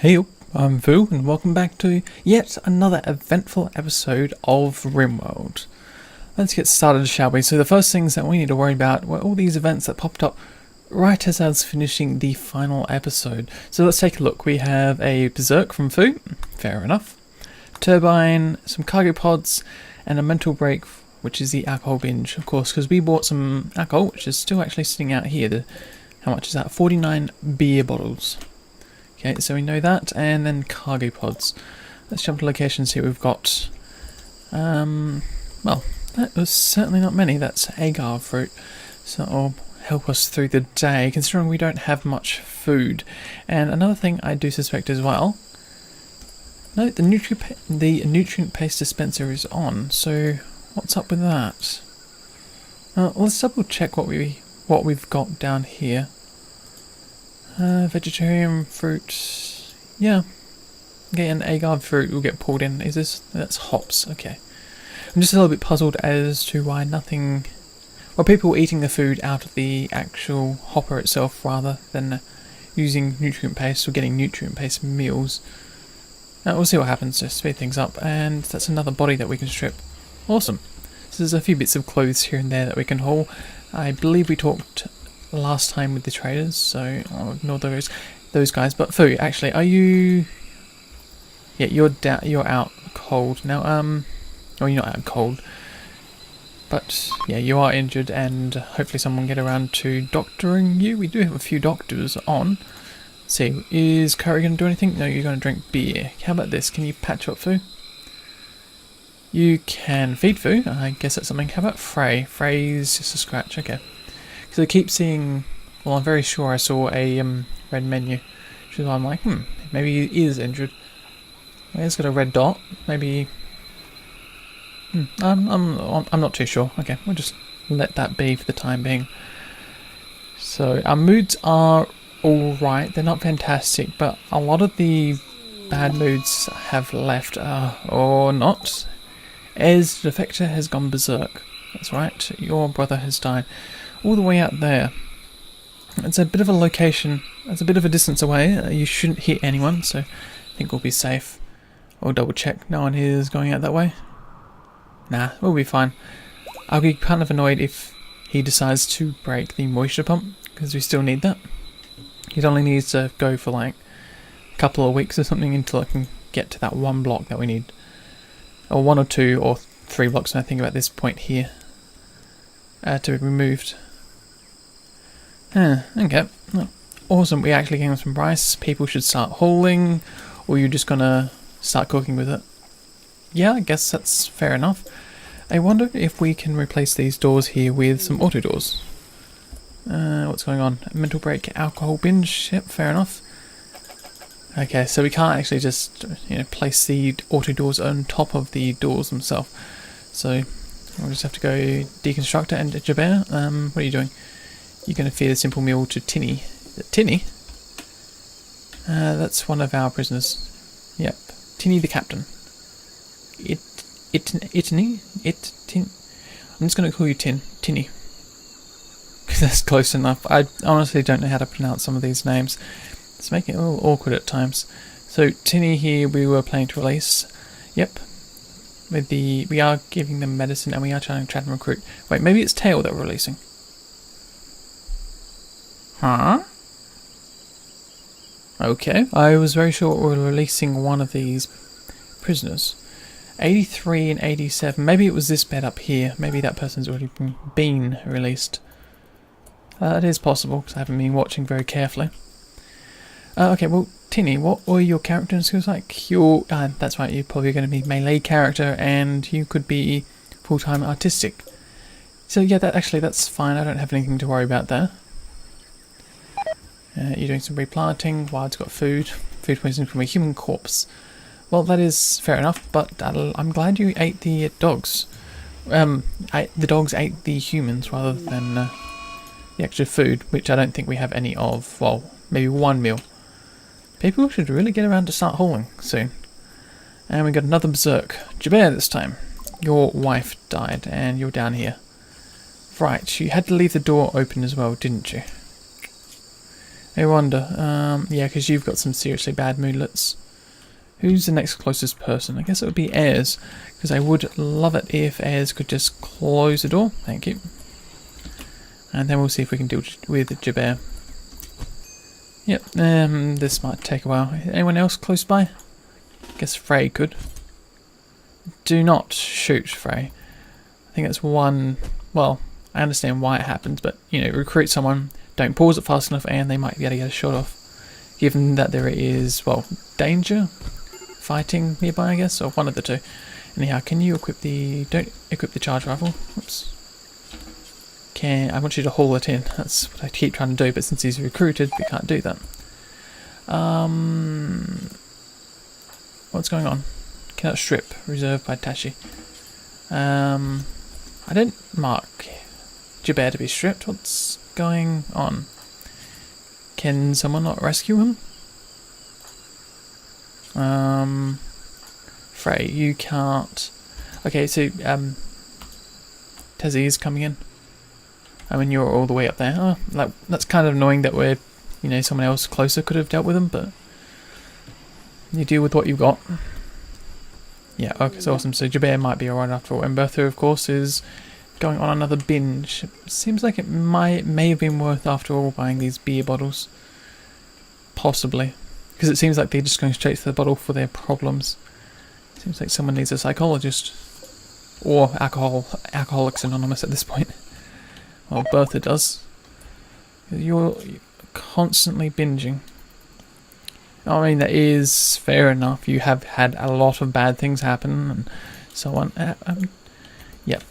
Hey up, I'm Vu and welcome back to yet another eventful episode of RimWorld. Let's get started, shall we? So the first things that we need to worry about were all these events that popped up right as I was finishing the final episode. So let's take a look. We have a Berserk from Fu, fair enough, Turbine, some cargo pods, and a mental break, which is the alcohol binge, of course, because we bought some alcohol, which is still actually sitting out here. How much is that? 49 beer bottles. Okay, so we know that, and then cargo pods. Let's jump to locations here. We've got, well, that was certainly not many. That's agave fruit, so that'll help us through the day, considering we don't have much food. And another thing I do suspect as well, no, the nutrient paste dispenser is on, so what's up with that? Let's double check what we've got down here. Vegetarian fruit, yeah. Okay, and agave fruit will get pulled in. That's hops, okay. I'm just a little bit puzzled as to why people were eating the food out of the actual hopper itself rather than using nutrient paste or getting nutrient paste meals. We'll see what happens to speed things up, and that's another body that we can strip. Awesome. So there's a few bits of clothes here and there that we can haul. I believe we talked last time with the traders, so I'll ignore those guys. But Fu, actually, are you? Yeah, you're out cold now. Well, you're not out cold, but yeah, you are injured, and hopefully someone get around to doctoring you. We do have a few doctors on. Let's see, is Curry going to do anything? No, you're going to drink beer. How about this? Can you patch up Fu? You can feed Fu. I guess that's something. How about Frey? Frey's just a scratch. Okay. So I keep seeing, well, I'm very sure I saw a red menu, which is why I'm like, maybe he is injured. Well, he's got a red dot. Maybe. I'm not too sure. Okay, we'll just let that be for the time being. So our moods are all right. They're not fantastic, but a lot of the bad moods have left, or not. As the Defector has gone berserk. That's right. Your brother has died. All the way out there. It's a bit of a location. It's a bit of a distance away. You shouldn't hit anyone, so I think we'll be safe. I'll double check. No one is going out that way. Nah, we'll be fine. I'll be kind of annoyed if he decides to break the moisture pump, because we still need that. It only needs to go for like a couple of weeks or something until I can get to that one block that we need. Or 1 or 2 or 3 blocks, I think, about this point here. To be removed. Okay. Oh, awesome. We actually getting some rice. People should start hauling, or you're just gonna start cooking with it. Yeah, I guess that's fair enough. I wonder if we can replace these doors here with some auto doors. What's going on? Mental break, alcohol binge. Yep, fair enough. Okay, so we can't actually just place the auto doors on top of the doors themselves. So we'll just have to go deconstruct it. And Jabir, what are you doing? You're going to feed a simple meal to Tinny. Tinny? That's one of our prisoners. Yep. Tinny the captain. I'm just going to call you Tinny. Because that's close enough. I honestly don't know how to pronounce some of these names. It's making it a little awkward at times. So Tinny here we were planning to release. Yep. We are giving them medicine and we are trying to recruit. Wait, maybe it's Tail that we're releasing. Huh? Okay, I was very sure we were releasing one of these prisoners. 83 and 87. Maybe it was this bed up here. Maybe that person's already been released. It is possible because I haven't been watching very carefully. Okay, well, Tinny, what were your character skills like? That's right, you're probably going to be melee character and you could be full-time artistic. So yeah, that's fine. I don't have anything to worry about there. You're doing some replanting. Wild's got food. Food poisoning from a human corpse. Well, that is fair enough, but I'm glad you ate the dogs. The dogs ate the humans rather than the extra food, which I don't think we have any of. Well, maybe one meal. People should really get around to start hauling soon. And we got another berserk. Jabir this time. Your wife died and you're down here. Right, you had to leave the door open as well, didn't you? I wonder. Yeah, because you've got some seriously bad moodlets. Who's the next closest person? I guess it would be Ayers, because I would love it if Ayers could just close the door. Thank you. And then we'll see if we can deal with Jabir. Yep, this might take a while. Anyone else close by? I guess Frey could. Do not shoot Frey. I think that's one... Well, I understand why it happens, but, you know, recruit someone, don't pause it fast enough, and they might be able to get a shot off. Given that there is, well, danger? Fighting nearby, I guess, or one of the two. Anyhow, can you equip the... Don't equip the charge rifle. Oops. I want you to haul it in. That's what I keep trying to do, but since he's recruited, we can't do that. What's going on? Cannot strip. Reserved by Tashi. I didn't mark Jabir to be stripped. What's going on? Can someone not rescue him? Frey, you can't... Okay, so, Tezzy is coming in. I mean, you're all the way up there. Oh, like, that's kind of annoying that we're, you know, someone else closer could have dealt with him, but you deal with what you've got. Yeah, okay, so awesome. So Jabir might be alright after all. And Bertha, of course, is going on another binge. Seems like it may have been worth, after all, buying these beer bottles. Possibly. Because it seems like they're just going straight to the bottle for their problems. Seems like someone needs a psychologist. Or Alcoholics Anonymous at this point. Well, Bertha does. You're constantly binging. I mean, that is fair enough. You have had a lot of bad things happen and so on. Yep.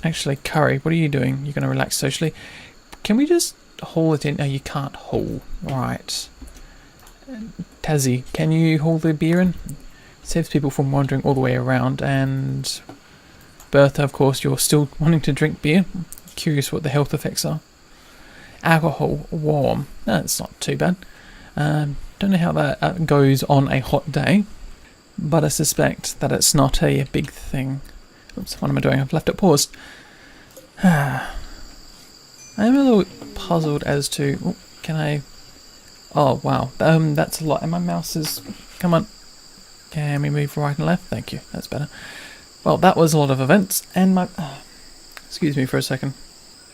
Actually, Curry, what are you doing? You're going to relax socially? Can we just haul it in? No, you can't haul. Right. Tazzy, can you haul the beer in? Saves people from wandering all the way around. And Bertha, of course, you're still wanting to drink beer. Curious what the health effects are. Alcohol, warm. That's not too bad. Don't know how that goes on a hot day, but I suspect that it's not a big thing. Oops, what am I doing? I've left it paused. I am a little puzzled as to... Oh, can I... Oh, wow. That's a lot. And my mouse is... Come on. Can we move right and left? Thank you. That's better. Well, that was a lot of events, and my... excuse me for a second.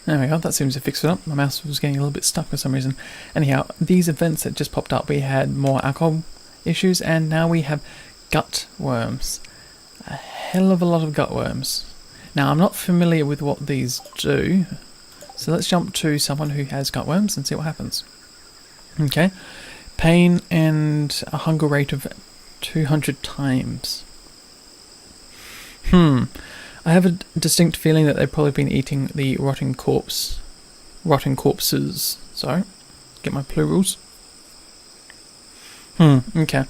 There we go, that seems to fix it up. My mouse was getting a little bit stuck for some reason. Anyhow, these events that just popped up, we had more alcohol issues, and now we have gut worms. A hell of a lot of gut worms. Now, I'm not familiar with what these do, so let's jump to someone who has gut worms and see what happens. Okay, pain and a hunger rate of 200 times. I have a distinct feeling that they've probably been eating the rotting corpses. Sorry, get my plurals. Okay.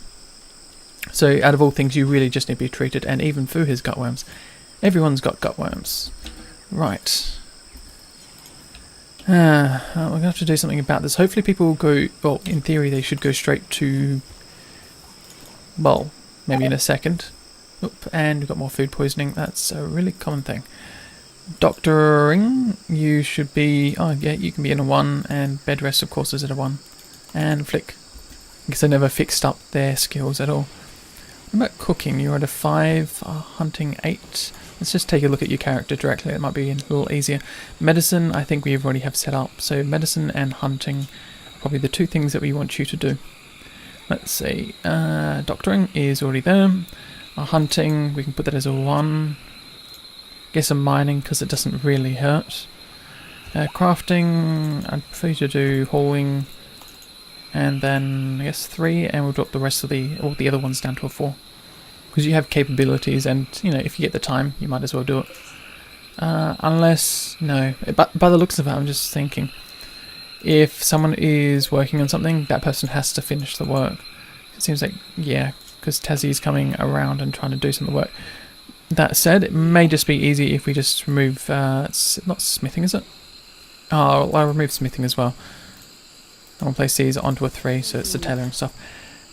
So out of all things, you really just need to be treated, and even Fu has gut worms. Everyone's got gut worms. Right. We're going to have to do something about this. Hopefully people will go, well, in theory they should go straight to, well, maybe in a second. Oop, and we've got more food poisoning. That's a really common thing. Doctoring, you should be... Oh, yeah, you can be in a 1, and bed rest, of course, is at a 1. And flick. I guess I never fixed up their skills at all. What about cooking? You're at a 5, hunting 8. Let's just take a look at your character directly. It might be a little easier. Medicine, I think we already have set up. So medicine and hunting are probably the two things that we want you to do. Let's see. Doctoring is already there. Hunting, we can put that as a 1. Guess a mining, because it doesn't really hurt. Crafting, I'd prefer you to do hauling. And then, I guess 3, and we'll drop the rest of all the other ones down to a 4. Because you have capabilities, and, you know, if you get the time, you might as well do it. Unless, no. But by the looks of it, I'm just thinking. If someone is working on something, that person has to finish the work. It seems like, yeah, because Tazzy's coming around and trying to do some of the work. That said, it may just be easy if we just remove, not smithing, is it? Oh, I'll remove smithing as well. I'm going to place these onto a 3, so it's the tailoring stuff.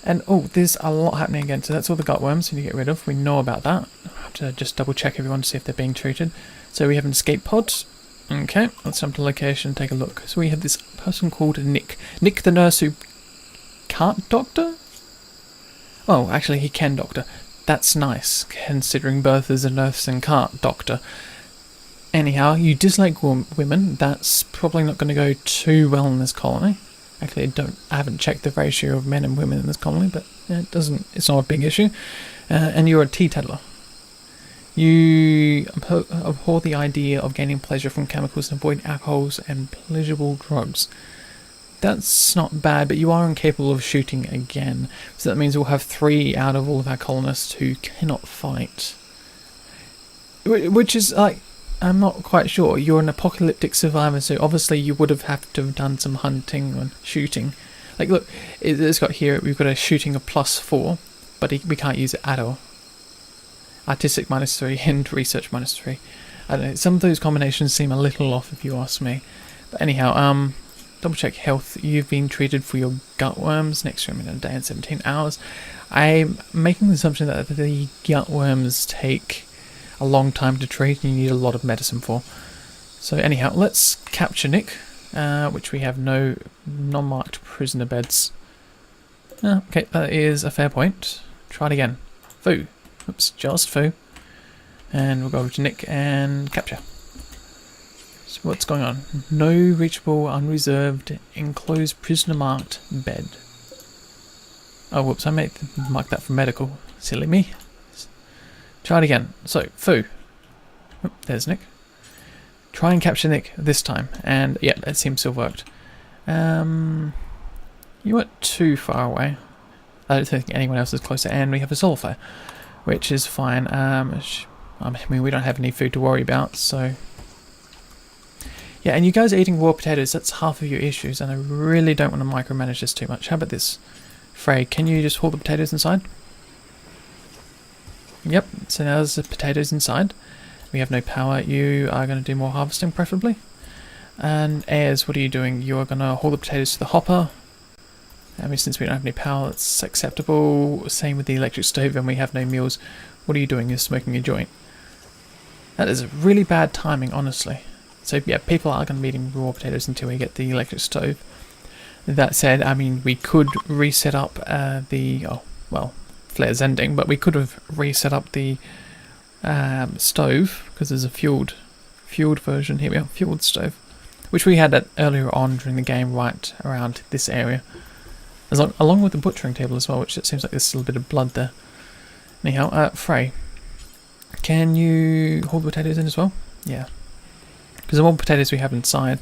And, oh, there's a lot happening again, so that's all the gut worms we need to get rid of. We know about that. I have to just double check everyone to see if they're being treated. So we have an escape pod. Okay, let's jump to location, take a look. So we have this person called Nick. Nick the nurse who can't doctor? Oh, actually he can doctor. That's nice, considering Bertha's a nurse and can't doctor. Anyhow, you dislike women. That's probably not going to go too well in this colony. Actually, I haven't checked the ratio of men and women in this colony, but it's not a big issue. And you're a teetotaler. You abhor the idea of gaining pleasure from chemicals and avoid alcohols and pleasurable drugs. That's not bad, but you are incapable of shooting again. So that means we'll have 3 out of all of our colonists who cannot fight. Which is like, I'm not quite sure. You're an apocalyptic survivor, so obviously you would have to have done some hunting and shooting. Like, look, it's got here, we've got a shooting of +4, but we can't use it at all. Artistic -3 and research -3. I don't know, some of those combinations seem a little off if you ask me. But anyhow, double check health. You've been treated for your gutworms. Next room in a day and 17 hours. I'm making the assumption that the gutworms take a long time to treat and you need a lot of medicine for. So anyhow, let's capture Nick, which we have no non-marked prisoner beds. Okay, that is a fair point. Try it again. Foo. Oops, just Foo. And we'll go over to Nick and capture. So what's going on? No reachable, unreserved, enclosed prisoner marked bed. Oh, whoops, I made mark that for medical. Silly me. Try it again. So, Foo. Oh, there's Nick. Try and capture Nick this time. And yeah, that seems to have worked. You weren't too far away. I don't think anyone else is closer. And we have a solar flare, which is fine. I mean, we don't have any food to worry about, so... Yeah, and you guys are eating raw potatoes. That's half of your issues, and I really don't want to micromanage this too much. How about this? Frey, can you just haul the potatoes inside? Yep, so now there's the potatoes inside. We have no power. You are going to do more harvesting, preferably. And Ayers, what are you doing? You are going to haul the potatoes to the hopper. I mean, since we don't have any power, that's acceptable. Same with the electric stove, and we have no meals. What are you doing? You're smoking a joint. That is really bad timing, honestly. So yeah, people are going to be eating raw potatoes until we get the electric stove. That said, I mean, we could reset up flare's ending, but we could have reset up the stove, because there's a fueled version. Here we are, fueled stove, which we had earlier on during the game, right around this area. Along with the butchering table as well, which it seems like there's still a bit of blood there. Anyhow, Frey, can you haul the potatoes in as well? Yeah. Because the more potatoes we have inside,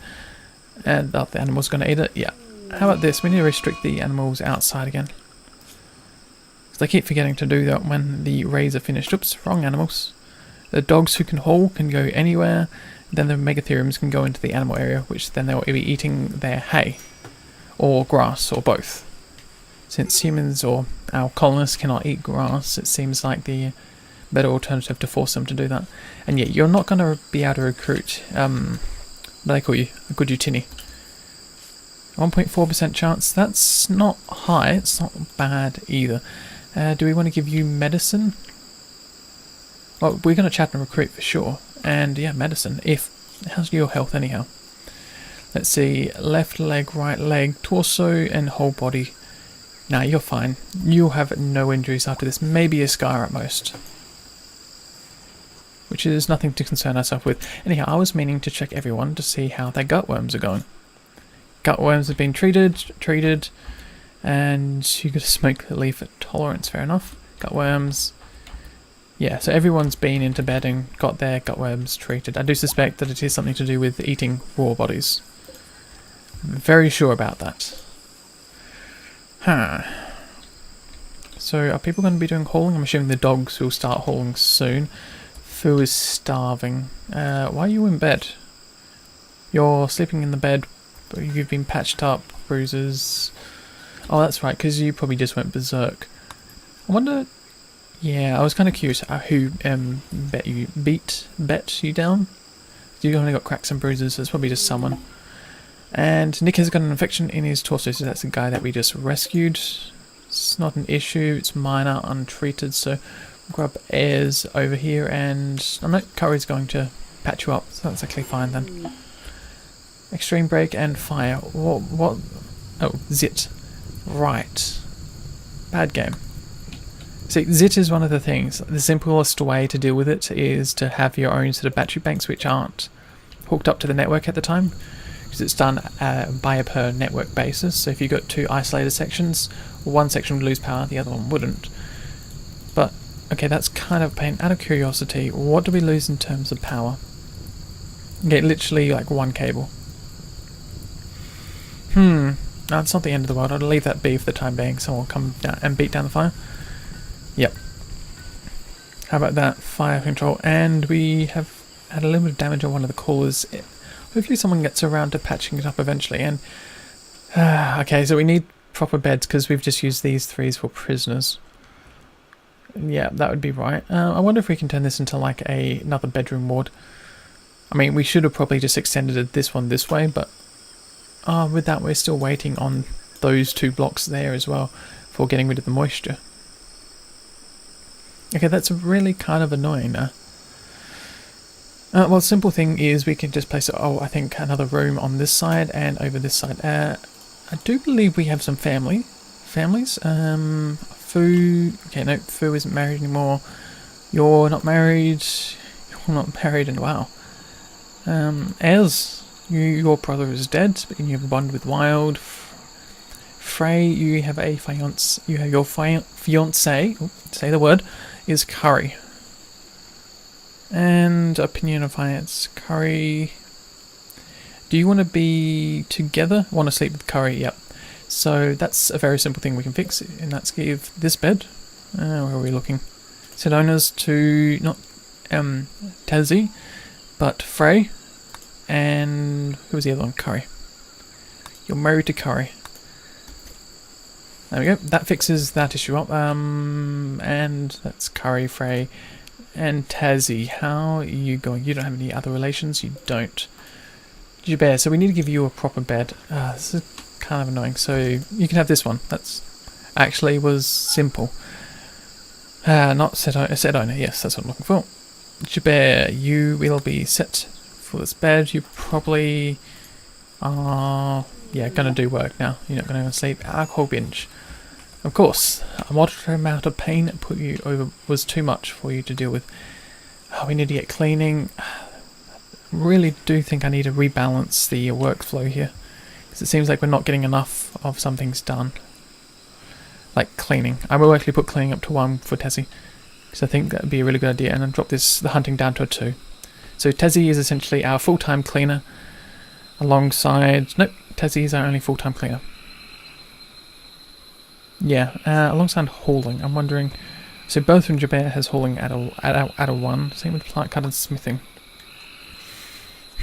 and the animal's going to eat it, yeah. How about this? We need to restrict the animals outside again. Because they keep forgetting to do that when the raids are finished. Oops, wrong animals. The dogs who can haul can go anywhere. Then the megatheriums can go into the animal area, which then they'll be eating their hay. Or grass, or both. Since humans or our colonists cannot eat grass, it seems like the better alternative to force them to do that. And yet, you're not going to be able to recruit, what do they call you? A good utini. 1.4% chance, that's not high, it's not bad either. Do we want to give you medicine? Well, we're going to chat and recruit for sure. And yeah, medicine. How's your health anyhow? Let's see, left leg, right leg, torso and whole body. Nah, you're fine. You'll have no injuries after this, maybe a scar at most. Which is nothing to concern ourselves with. Anyhow, I was meaning to check everyone to see how their gutworms are going. Gutworms have been treated, and you got a smoke leaf tolerance, fair enough. Gutworms, yeah, so everyone's been into bed and got their gutworms treated. I do suspect that it is something to do with eating raw bodies. I'm very sure about that. So are people going to be doing hauling? I'm assuming the dogs will start hauling soon. Foo is starving. Why are you in bed? You're sleeping in the bed, but you've been patched up, bruises. Oh, that's right, because you probably just went berserk. I wonder... Yeah, I was kind of curious who bet you down. You only got cracks and bruises, so it's probably just someone. And Nick has got an infection in his torso, so that's the guy that we just rescued. It's not an issue, it's minor, untreated, so grab Ayers over here, and I know Curry's going to patch you up, so that's actually fine then. Extreme break and fire. What? Oh, zit. Right. Bad game. See, zit is one of the things. The simplest way to deal with it is to have your own sort of battery banks which aren't hooked up to the network at the time, because it's done by a per network basis. So if you've got two isolated sections, one section would lose power, the other one wouldn't. But, okay, that's kind of a pain. Out of curiosity, what do we lose in terms of power? Okay, literally like one cable. That's not the end of the world. I'll leave that be for the time being. Someone will come down and beat down the fire. Yep. How about that? Fire control. And we have had a little bit of damage on one of the coolers. Hopefully someone gets around to patching it up eventually. And okay, so we need proper beds because we've just used these threes for prisoners. Yeah, that would be right. I wonder if we can turn this into like another bedroom ward. I mean, we should have probably just extended this one this way, but with that we're still waiting on those two blocks there as well for getting rid of the moisture. Okay, that's really kind of annoying now. Well, the simple thing is we can just place, I think another room on this side and over this side. I do believe we have some families. Fu, okay, no, Fu isn't married anymore. You're not married. You're not married, and wow. Ez, your brother is dead, but you have a bond with Wild. Frey, you have a fiance. You have your fiance. Say the word. Is Curry. And opinion of finance. Curry. Do you want to be together? Want to sleep with Curry? Yep. So that's a very simple thing we can fix, and that's give this bed. Where are we looking? Set owners to not Tazi, but Frey. And who was the other one? Curry. You're married to Curry. There we go. That fixes that issue up. And that's Curry, Frey, and Tazi. How are you going? You don't have any other relations? You don't. Jabir, so we need to give you a proper bed. This is kind of annoying. So you can have this one. That's actually was simple. Not set owner. Yes, that's what I'm looking for. Jabir, you will be set for this bed. You probably are, gonna do work now. You're not gonna go to sleep. Alcohol binge. Of course, a moderate amount of pain put you over was too much for you to deal with. We need to get cleaning. Really do think I need to rebalance the workflow here, because it seems like we're not getting enough of some things done. Like cleaning. I will actually put cleaning up to 1 for Tessie, because I think that would be a really good idea, and then drop the hunting down to a 2. So Tessie is essentially our full-time cleaner, alongside... Nope, Tessie is our only full-time cleaner. Yeah, alongside hauling. I'm wondering... So both from Jabir has hauling at a 1. Same with plant cut and smithing.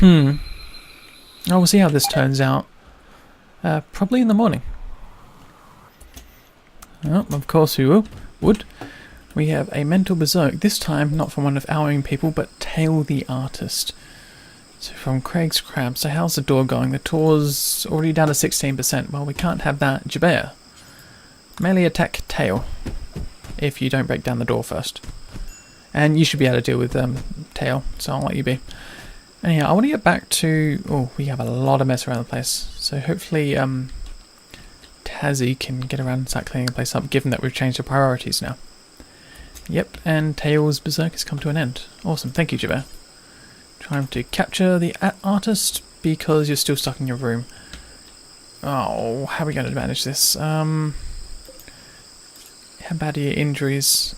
Oh, we'll see how this turns out. Probably in the morning. Oh, of course we would. We have a mental berserk. This time not from one of our own people, but Tail the artist. So from Craig's Crab. So how's the door going? The door's already down to 16%. Well, we can't have that. Jabir. Melee attack Tail. If you don't break down the door first. And you should be able to deal with Tail, so I'll let you be. Anyhow, I want to get back to... Oh, we have a lot of mess around the place. So hopefully Tazzy can get around and start cleaning the place up, given that we've changed the priorities now. Yep, and Tail's berserk has come to an end. Awesome, thank you, Jabir. Trying to capture the artist because you're still stuck in your room. Oh, how are we going to manage this? How bad are your injuries?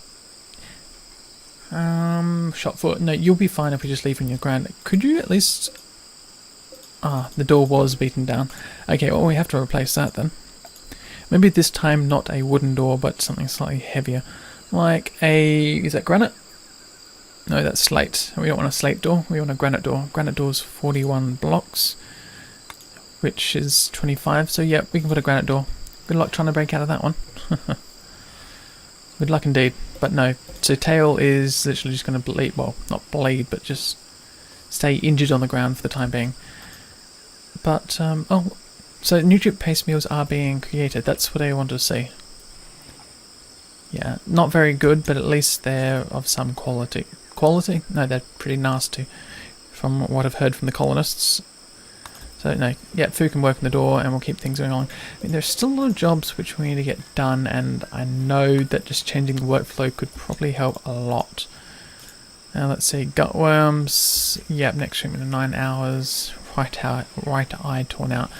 Shot foot. No, you'll be fine if we just leave on your ground. Could you at least... the door was beaten down. Okay, well we have to replace that then. Maybe this time not a wooden door, but something slightly heavier. Like a... Is that granite? No, that's slate. We don't want a slate door, we want a granite door. Granite door's 41 blocks, which is 25, so yeah, we can put a granite door. Good luck trying to break out of that one. Good luck indeed. But no, so Tail is literally just going to bleed, well, not bleed, but just stay injured on the ground for the time being. But, so nutrient paste meals are being created. That's what I want to see. Yeah, not very good, but at least they're of some quality. Quality? No, they're pretty nasty. from what I've heard from the colonists. So no, yeah, food can work in the door and we'll keep things going on. I mean, there's still a lot of jobs which we need to get done, and I know that just changing the workflow could probably help a lot. Now let's see, gutworms, yep, next treatment in 9 hours, right eye torn out.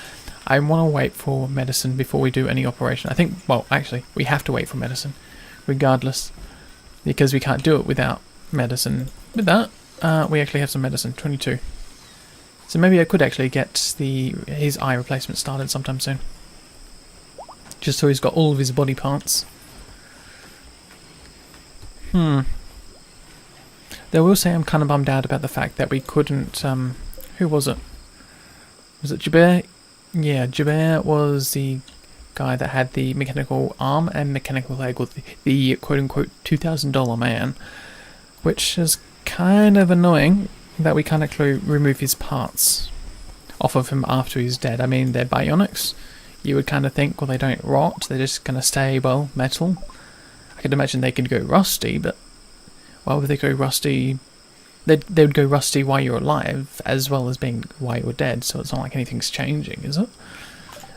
I want to wait for medicine before we do any operation. I think, well, actually, we have to wait for medicine, regardless, because we can't do it without medicine. With that, we actually have some medicine, 22. So maybe I could actually get his eye replacement started sometime soon. Just so he's got all of his body parts. Though I will say I'm kind of bummed out about the fact that we couldn't... who was it? Was it Jabir? Yeah, Jabir was the guy that had the mechanical arm and mechanical leg, with the quote-unquote $2,000 man. Which is kind of annoying that we can't actually remove his parts off of him after he's dead. I mean, they're bionics. You would kind of think, well, they don't rot, they're just going to stay, well, metal. I could imagine they could go rusty, but why would they go rusty? They would go rusty while you're alive, as well as being while you're dead, so it's not like anything's changing, is it?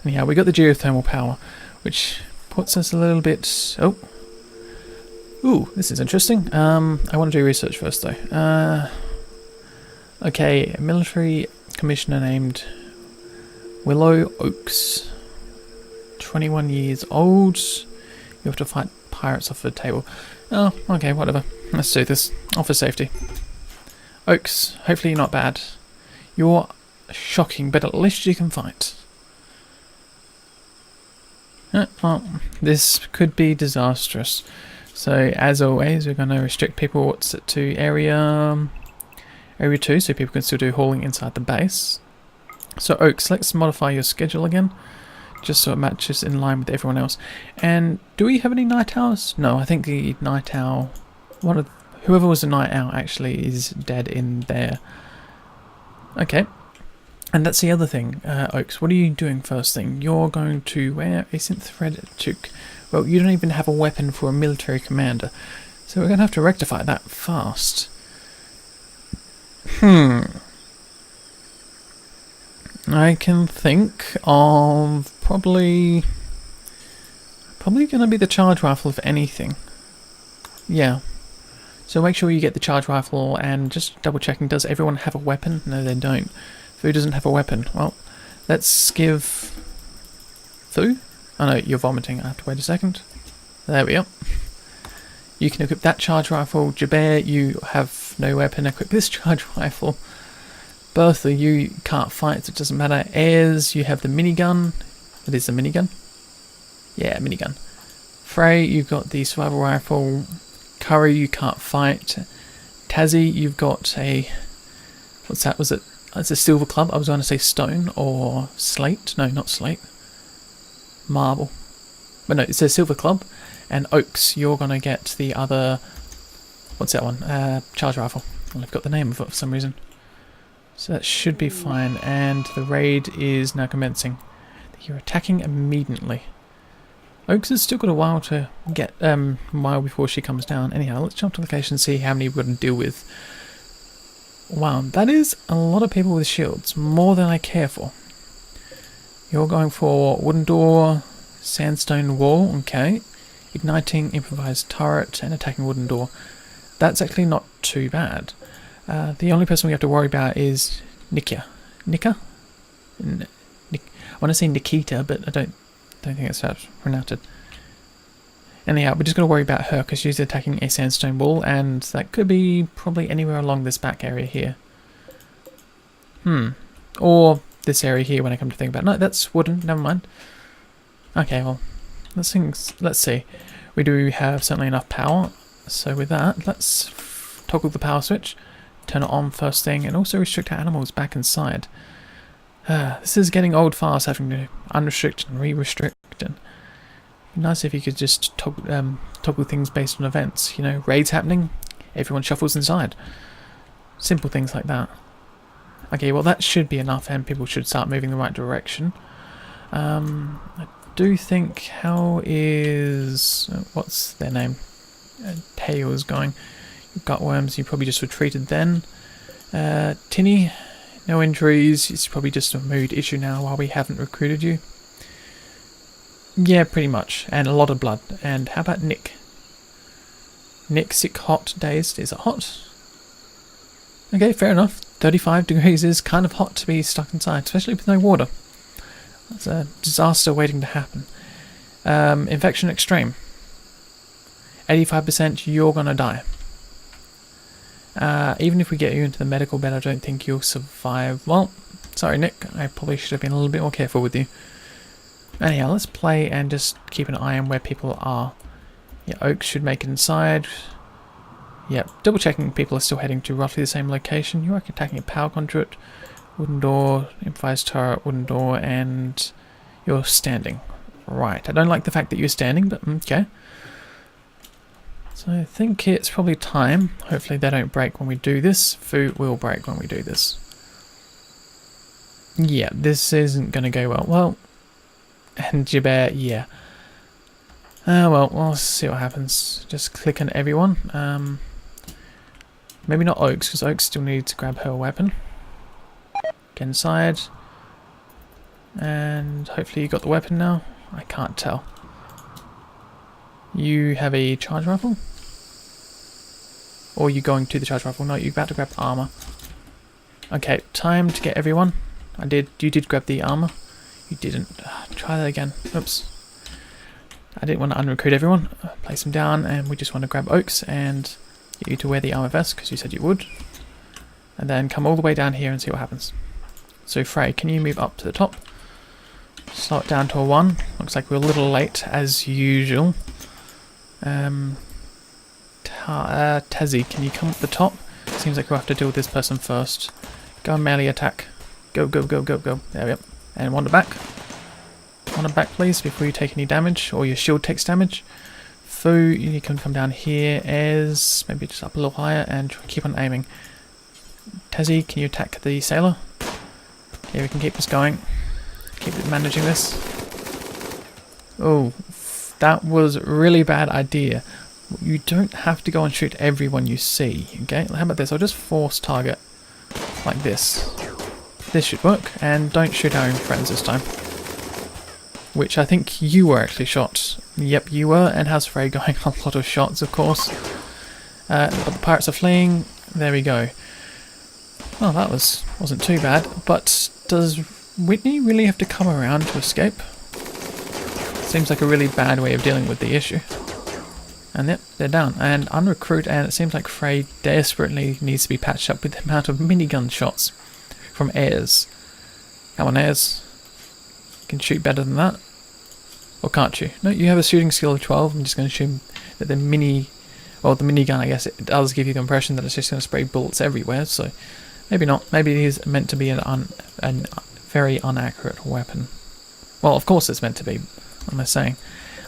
Anyhow, we got the geothermal power, which puts us a little bit... Oh. Ooh, this is interesting. I want to do research first, though. Okay, a military commissioner named Willow Oaks. 21 years old. You have to fight pirates off the table. Oh, okay, whatever. Let's do this. Offer safety. Oaks, hopefully you're not bad. You're shocking, but at least you can fight. Well, this could be disastrous. So, as always, we're going to restrict people to area 2, so people can still do hauling inside the base. So, Oaks, let's modify your schedule again, just so it matches in line with everyone else. And do we have any night owls? No, I think the night owl, whoever was a night owl actually is dead in there. Okay. And that's the other thing, Oaks. What are you doing first thing? You're going to wear a synth thread toque. Well, you don't even have a weapon for a military commander, so we're going to have to rectify that fast. I can think of probably going to be the charge rifle if anything. Yeah. So make sure you get the charge rifle and just double checking, does everyone have a weapon? No, they don't. Fu doesn't have a weapon. Well, let's give Fu. Oh no, you're vomiting. I have to wait a second. There we go. You can equip that charge rifle. Jabir, you have no weapon. Equip this charge rifle. Bertha, you can't fight, so it doesn't matter. Ayers, you have the minigun. It is the minigun? Yeah, minigun. Frey, you've got the survival rifle. Curry, you can't fight. Tazzy, you've got a... What's that? Was it? It's a silver club. I was going to say stone or slate. No, not slate. Marble. But no, it's a silver club. And Oaks, you're going to get the other... What's that one? Charge rifle. Well, I've got the name of it for some reason. So that should be fine. And the raid is now commencing. You're attacking immediately. Oaks has still got a while to get... while before she comes down. Anyhow, let's jump to location and see how many we're going to deal with. Wow, that is a lot of people with shields. More than I care for. You're going for wooden door, sandstone wall, okay. Igniting improvised turret and attacking wooden door. That's actually not too bad. The only person we have to worry about is Nika. Nika? I want to say Nikita, but I don't think that's how it's pronounced. Anyhow, we're just going to worry about her because she's attacking a sandstone wall, and that could be probably anywhere along this back area here. Or this area here when I come to think about it. No, that's wooden, never mind. Okay, well, let's see. We do have certainly enough power, so with that, let's toggle the power switch, turn it on first thing, and also restrict our animals back inside. This is getting old fast, having to unrestrict and re-restrict. And nice if you could just toggle things based on events. You know, raids happening, everyone shuffles inside. Simple things like that. Okay, well that should be enough and people should start moving in the right direction. I do think, how is... what's their name? Tails going. You've got worms, you probably just retreated then. Tinny, no injuries. It's probably just a mood issue now while we haven't recruited you. Yeah, pretty much. And a lot of blood. And how about Nick? Nick, sick, hot, dazed. Is it hot? Okay, fair enough. 35 degrees is kind of hot to be stuck inside, especially with no water. That's a disaster waiting to happen. Infection extreme. 85% you're gonna die. Even if we get you into the medical bed, I don't think you'll survive. Well, sorry Nick, I probably should have been a little bit more careful with you. Anyhow, let's play and just keep an eye on where people are. Yeah, Oaks should make it inside. Yep, double checking people are still heading to roughly the same location. You are attacking a power conduit, wooden door, improvised turret, wooden door, and you're standing. Right, I don't like the fact that you're standing, but okay. So I think it's probably time. Hopefully they don't break when we do this. Food will break when we do this. Yeah, this isn't going to go well. Well, and Jabber, yeah. Well, we'll see what happens. Just click on everyone. Maybe not Oaks, because Oaks still needs to grab her weapon. Get inside. And hopefully you got the weapon now. I can't tell. You have a charge rifle? Or are you going to the charge rifle? No, you're about to grab armor. Okay, time to get everyone. You did grab the armor. You didn't. Try that again. Oops. I didn't want to unrecruit everyone. Place them down, and we just want to grab Oaks and get you to wear the armor vest, because you said you would. And then come all the way down here and see what happens. So Frey, can you move up to the top? Slow it down to a 1. Looks like we're a little late, as usual. Tezzy, can you come up the top? Seems like we'll have to deal with this person first. Go and melee attack. Go, go, go, go, go. There we go. And wander back. Wander back, please, before you take any damage, or your shield takes damage. Fu, you can come down here as maybe just up a little higher and keep on aiming. Tezzy, can you attack the sailor? Okay, we can keep this going. Keep managing this. Oh, that was a really bad idea. You don't have to go and shoot everyone you see, okay? How about this? I'll just force target like this. This should work, and don't shoot our own friends this time. Which I think you were actually shot. Yep, you were, and how's Frey going? A lot of shots, of course. But the pirates are fleeing. There we go. Well, that wasn't too bad, but does Whitney really have to come around to escape? Seems like a really bad way of dealing with the issue. And yep, they're down. And unrecruit, and it seems like Frey desperately needs to be patched up with the amount of minigun shots from Ayers. Come on, Ayers. You can shoot better than that. Or can't you? No, you have a shooting skill of 12. I'm just going to assume that the minigun, I guess, it does give you the impression that it's just going to spray bullets everywhere, so maybe not. Maybe it is meant to be a very inaccurate weapon. Well, of course it's meant to be, what am I saying?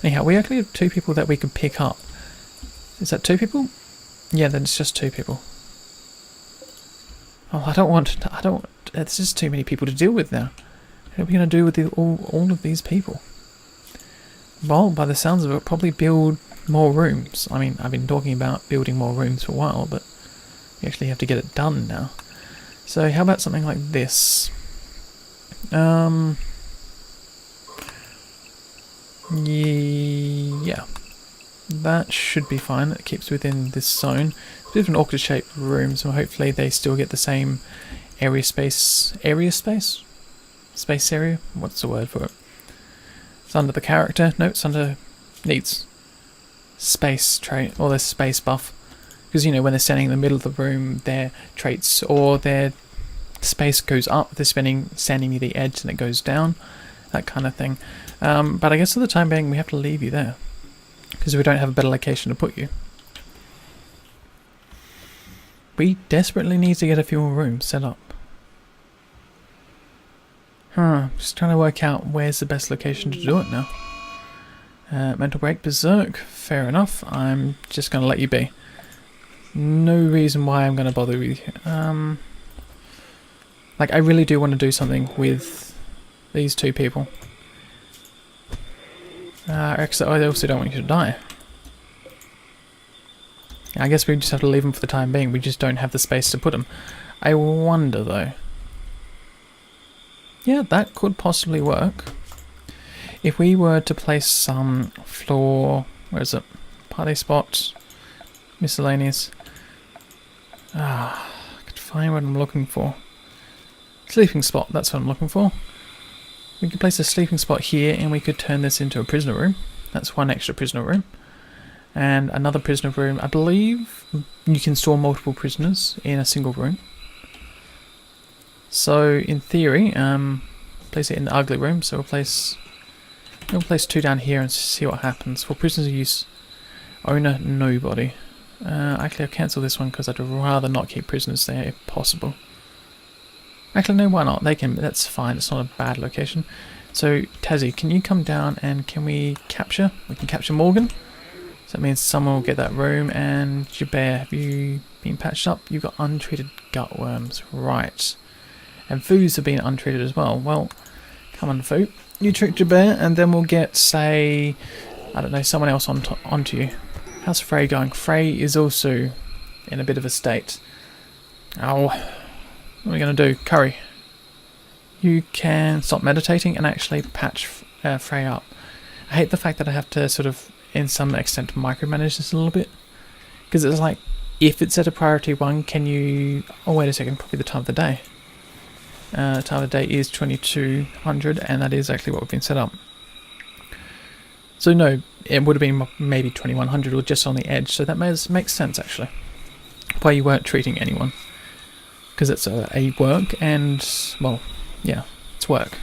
Anyhow, we actually have 2 people that we can pick up. Is that 2 people? Yeah, then it's just 2 people. Oh, it's just too many people to deal with now. What are we going to do with all of these people? Well, by the sounds of it, probably build more rooms. I mean, I've been talking about building more rooms for a while, but we actually have to get it done now. So how about something like this? Yeah, that should be fine. That keeps within this zone. It's a bit of an awkward shaped room, so hopefully they still get the same space area? What's the word for it? It's under the character. No, it's under needs space trait, or their space buff. Because, you know, when they're standing in the middle of the room, their traits or their space goes up. If they're standing near the edge, and it goes down. That kind of thing. But I guess for the time being, we have to leave you there. Because we don't have a better location to put you. We desperately need to get a few more rooms set up. Just trying to work out where's the best location to do it now. Mental break, berserk, fair enough. I'm just going to let you be. No reason why I'm going to bother with you. Like, I really do want to do something with these 2 people. Except I also don't want you to die. I guess we just have to leave them for the time being. We just don't have the space to put them. I wonder though. Yeah, that could possibly work. If we were to place some floor, where is it? Party spots, miscellaneous. I could find what I'm looking for. Sleeping spot, that's what I'm looking for. We could place a sleeping spot here and we could turn this into a prisoner room. That's one extra prisoner room. And another prisoner room. I believe you can store multiple prisoners in a single room. So in theory, place it in the ugly room. So we'll place 2 down here and see what happens. For prisoners use, owner nobody. Actually, I'll cancel this one because I'd rather not keep prisoners there if possible. Actually, no, why not? They can. That's fine. It's not a bad location. So Tazzy, can you come down and can we capture? We can capture Morgan. So that means someone will get that room. And Jabir, have you been patched up? You've got untreated gut worms, right? And Foos have been untreated as well. Well, come on, Foo. You treat Jabir, and then we'll get, say, I don't know, someone else onto you. How's Frey going? Frey is also in a bit of a state. Oh, what are we going to do? Curry, you can stop meditating and actually patch Frey up. I hate the fact that I have to sort of, in some extent, micromanage this a little bit. Because it's like, if it's at a priority 1, can you... Oh, wait a second, probably the time of the day. Time of the day is 2200, and that is actually what we've been set up. So no, it would have been maybe 2100 or just on the edge, so that makes sense actually. Why you weren't treating anyone. Because it's a work, and, well, yeah, it's work.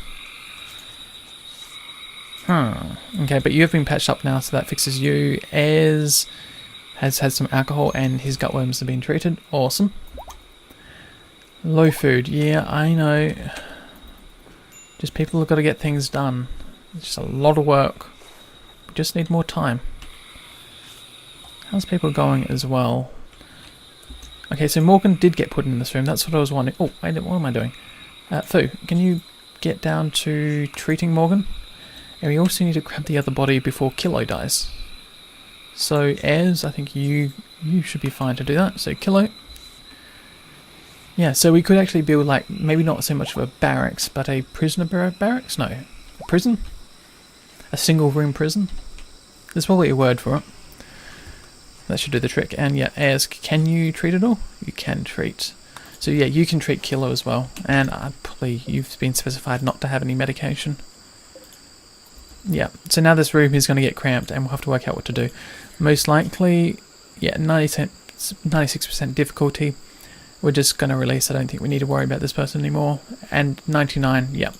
Okay, but you have been patched up now, so that fixes you. Ez has had some alcohol and his gut worms have been treated. Awesome. Low food, yeah, I know. Just people have got to get things done. It's just a lot of work. We just need more time. How's people going as well? Okay, so Morgan did get put in this room. That's what I was wondering. Oh, wait, what am I doing? Foo, can you get down to treating Morgan? And we also need to grab the other body before Kilo dies. So, Ez, I think you should be fine to do that. So, Kilo. Yeah, so we could actually build, like, maybe not so much of a barracks, but a prisoner barracks? No. A prison? A single room prison? There's probably a word for it. That should do the trick. And yeah, Ez, can you treat it all? You can treat. So yeah, you can treat Kilo as well. And probably you've been specified not to have any medication. Yeah, so now this room is going to get cramped and we'll have to work out what to do. Most likely, yeah, 96% difficulty. We're just going to release. I don't think we need to worry about this person anymore. And 99, yeah.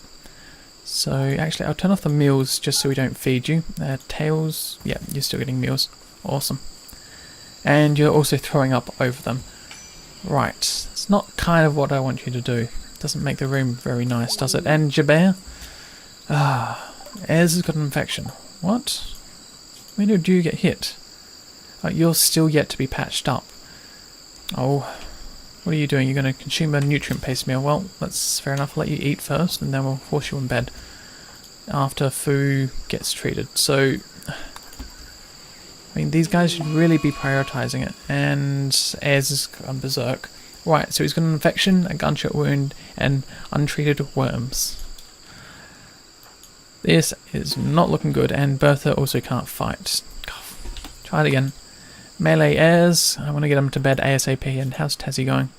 So actually, I'll turn off the meals just so we don't feed you. Tails, yeah, you're still getting meals. Awesome. And you're also throwing up over them. Right, it's not kind of what I want you to do. Doesn't make the room very nice, does it? And Jabir? Ez has got an infection. What? When did you get hit? You're still yet to be patched up. Oh, what are you doing? You're going to consume a nutrient-based meal. Well, that's fair enough. I'll let you eat first, and then we'll force you in bed after Foo gets treated. So, I mean, these guys should really be prioritising it. And Ez has gone berserk. Right, so he's got an infection, a gunshot wound, and untreated worms. This is not looking good, and Bertha also can't fight. Try it again. Melee Ez, I want to get him to bed ASAP, and how's Tazzy going?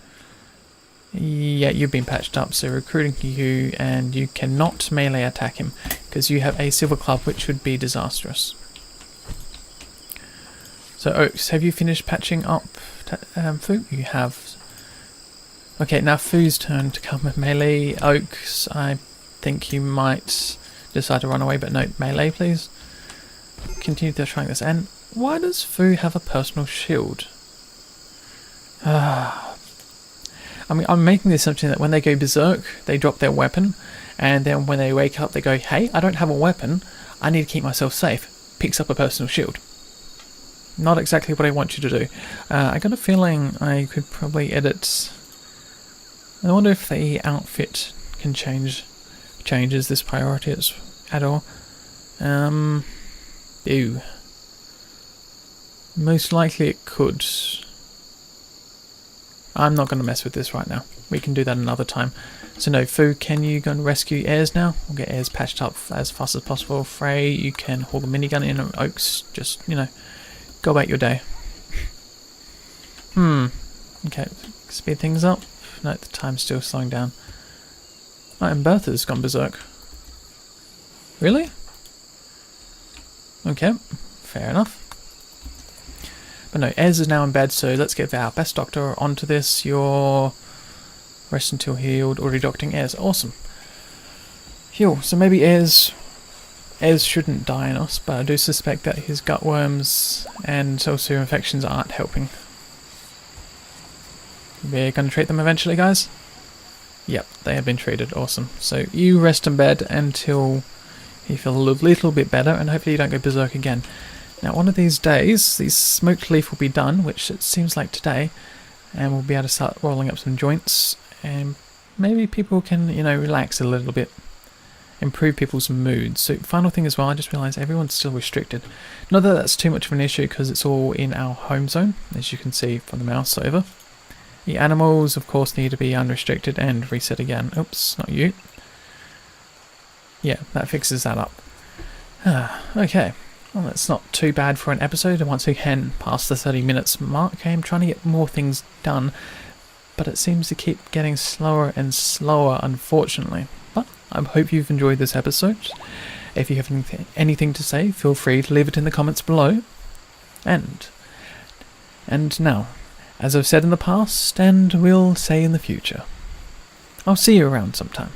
Yeah, you've been patched up, so recruiting you, and you cannot melee attack him, because you have a silver club, which would be disastrous. So Oaks, have you finished patching up Foo? You have. Okay, now Foo's turn to come with melee. Oaks, I think you might decide to run away, but no, melee please. Continue to trying this. And why does Foo have a personal shield? I mean, I'm making the assumption that when they go berserk, they drop their weapon, and then when they wake up, they go, hey, I don't have a weapon, I need to keep myself safe. Picks up a personal shield. Not exactly what I want you to do. I got a feeling I could probably edit. I wonder if the outfit can changes this priority at all. Ew. Most likely it could. I'm not going to mess with this right now. we can do that another time. So no, Fu, can you go and rescue Ayers now? We'll get Ayers patched up as fast as possible. Frey, you can haul the minigun in, and Oaks, just, you know, go about your day. Okay, speed things up. No, the time's still slowing down. Oh, and Bertha's gone berserk. Really? Okay, fair enough. But no, Ez is now in bed, so let's get our best doctor onto this. Your rest until healed, already doctoring Ez. Awesome. Heal. So maybe Ez shouldn't die in us, but I do suspect that his gut worms and also infections aren't helping. We're going to treat them eventually, guys? Yep, they have been treated. Awesome. So you rest in bed until you feel a little bit better, and hopefully you don't go berserk again. Now, one of these days, these smoked leaf will be done, which it seems like today, and we'll be able to start rolling up some joints, and maybe people can, you know, relax a little bit, improve people's moods. So, final thing as well, I just realised everyone's still restricted. Not that that's too much of an issue, because it's all in our home zone, as you can see from the mouse over. The animals, of course, need to be unrestricted and reset again. Oops, not you. Yeah, that fixes that up. Okay. Well, that's not too bad for an episode, and once again, past the 30 minutes mark. Okay, I'm trying to get more things done, but it seems to keep getting slower and slower, unfortunately. But I hope you've enjoyed this episode. If you have anything to say, feel free to leave it in the comments below. And now, as I've said in the past, and will say in the future, I'll see you around sometime.